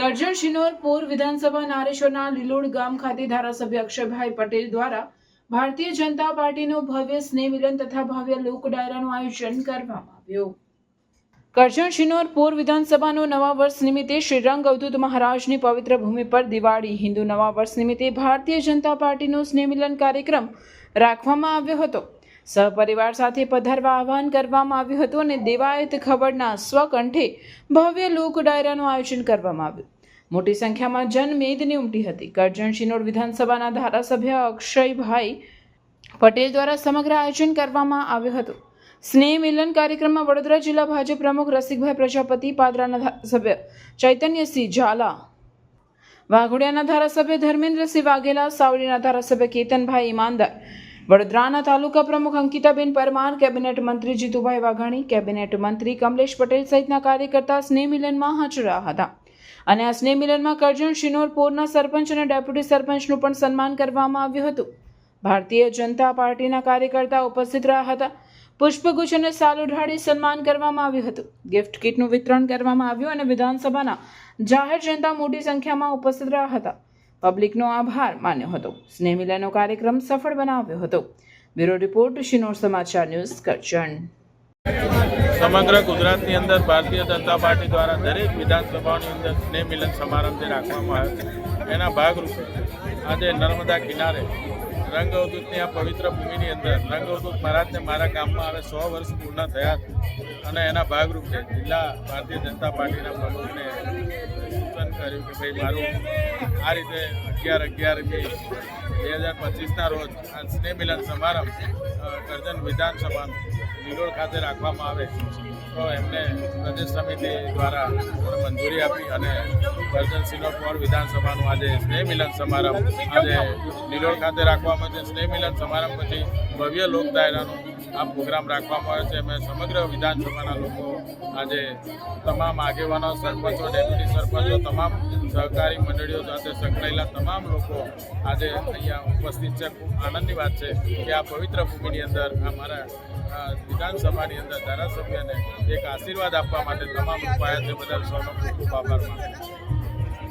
કરજણ શિનોર પૂર વિધાનસભા નારેશ્વરના લીલોડ ગામ ખાતે ધારાસભ્ય અક્ષયભાઈ પટેલ દ્વારા ભારતીય જનતા પાર્ટીનું ભવ્ય સ્નેહ મિલન તથા ભવ્ય લોક ડાયરાનું આયોજન કરવામાં આવ્યું। કરજણ શિનોર પૂર વિધાનસભાનો નવા વર્ષ નિમિત્તે શ્રી રંગ અવધૂત મહારાજની પવિત્ર ભૂમિ પર દિવાળી હિન્દુ નવા વર્ષ નિમિત્તે ભારતીય જનતા પાર્ટીનો સ્નેહ મિલન કાર્યક્રમ રાખવામાં આવ્યો હતો। સહપરિવાર સાથે પધારવા આહ્વાન કરવામાં આવ્યું હતું અને દેવાયત ખબરના સ્વકંઠે ભવ્ય લોક ડાયરાનું આયોજન કરવામાં આવ્યું। મોટી સંખ્યામાં જનમેદની ઉમટી હતી। કરજણ શિનોર વિધાનસભાના ધારાસભ્ય અક્ષયભાઈ પટેલ દ્વારા સમગ્ર આયોજન કરવામાં આવ્યું હતું। સ્નેહ મિલન કાર્યક્રમમાં વડોદરા જિલ્લા ભાજપ પ્રમુખ રસિકભાઈ પ્રજાપતિ, પાદરાના ધારાસભ્ય ચૈતન્યસિંહ ઝાલા, વાઘોડિયાના ધારાસભ્ય ધર્મેન્દ્રસિંહ વાઘેલા, સાવલીના ધારાસભ્ય કેતનભાઈ ઈમાનદાર, વડોદરાના તાલુકા પ્રમુખ અંકિતાબેન પરમાર, કેબિનેટ મંત્રી જીતુભાઈ વાઘાણી, કેબિનેટ મંત્રી કમલેશ પટેલ સહિતના કાર્યકર્તા સ્નેહ મિલનમાં હાજર રહ્યા હતા અને આ સ્નેહ મિલનમાં કરજણ શિનોર પૂરના સરપંચ અને ડેપ્યુટી સરપંચનું પણ સન્માન કરવામાં આવ્યું હતું। ભારતીય જનતા પાર્ટીના કાર્યકર્તા ઉપસ્થિત રહ્યા હતા। પુષ્પગુચ્છ અને સાલ ઉઢાડી સન્માન કરવામાં આવ્યું હતું। ગિફ્ટ કિટનું વિતરણ કરવામાં આવ્યું અને વિધાનસભાના જાહેર જનતા મોટી સંખ્યામાં ઉપસ્થિત રહ્યા હતા। પબ્લિકનો આભાર માન્યો હતો। સ્નેહ મિલનનો કાર્યક્રમ સફળ બનાવ્યો હતો। બ્યુરો રિપોર્ટ, શિનોર સમાચાર ન્યૂઝ, કરજણ। સમગ્ર ગુજરાતની અંદર ભારતીય જનતા પાર્ટી દ્વારા દરેક વિધાનસભાઓની અંદર સ્નેહ મિલન સમારંભ રાખવામાં આવ્યો છે। એના ભાગરૂપે આજે નર્મદા કિનારે રંગ અવધૂતની આ પવિત્ર ભૂમિની અંદર રંગ અવધૂત મહારાજને મારા ગામમાં હવે 100 વર્ષ પૂર્ણ થયા છે અને એના ભાગરૂપે જિલ્લા ભારતીય જનતા પાર્ટીના પ્રમુખને સૂચન કર્યું કે ભાઈ મારું આ રીતે 11/11/2025ના રોજ આ સ્નેહ મિલન સમારંભ કરજણ વિધાનસભાનું લીલોડ ખાતે રાખવામાં આવે તો એમને પ્રદેશ સમિતિ દ્વારા મંજૂરી આપી અને કરજણ શિનોર પૂર વિધાનસભાનું આજે સ્નેહ મિલન સમારંભ આજે લીલોડ ખાતે રાખવામાં આવે છે। સ્નેહ મિલન સમારંભ પછી ભવ્ય લોક ડાયરાનો આ પ્રોગ્રામ રાખવામાં આવે છે। અમે સમગ્ર વિધાનસભાના લોકો આજે તમામ આગેવાનો, સરપંચો, ડેપ્યુટી સરપંચો, તમામ સહકારી મંડળીઓ સાથે સંકળાયેલા તમામ લોકો આજે અહીંયા ઉપસ્થિત છે। ખૂબ આનંદની વાત છે કે આ પવિત્ર ભૂમિની અંદર અમારા વિધાનસભાની અંદર ધારાસભ્યને એક આશીર્વાદ આપવા માટે તમામ લોકો આવ્યા છે। બદલ સૌનો ખૂબ ખૂબ આભાર માનું છું।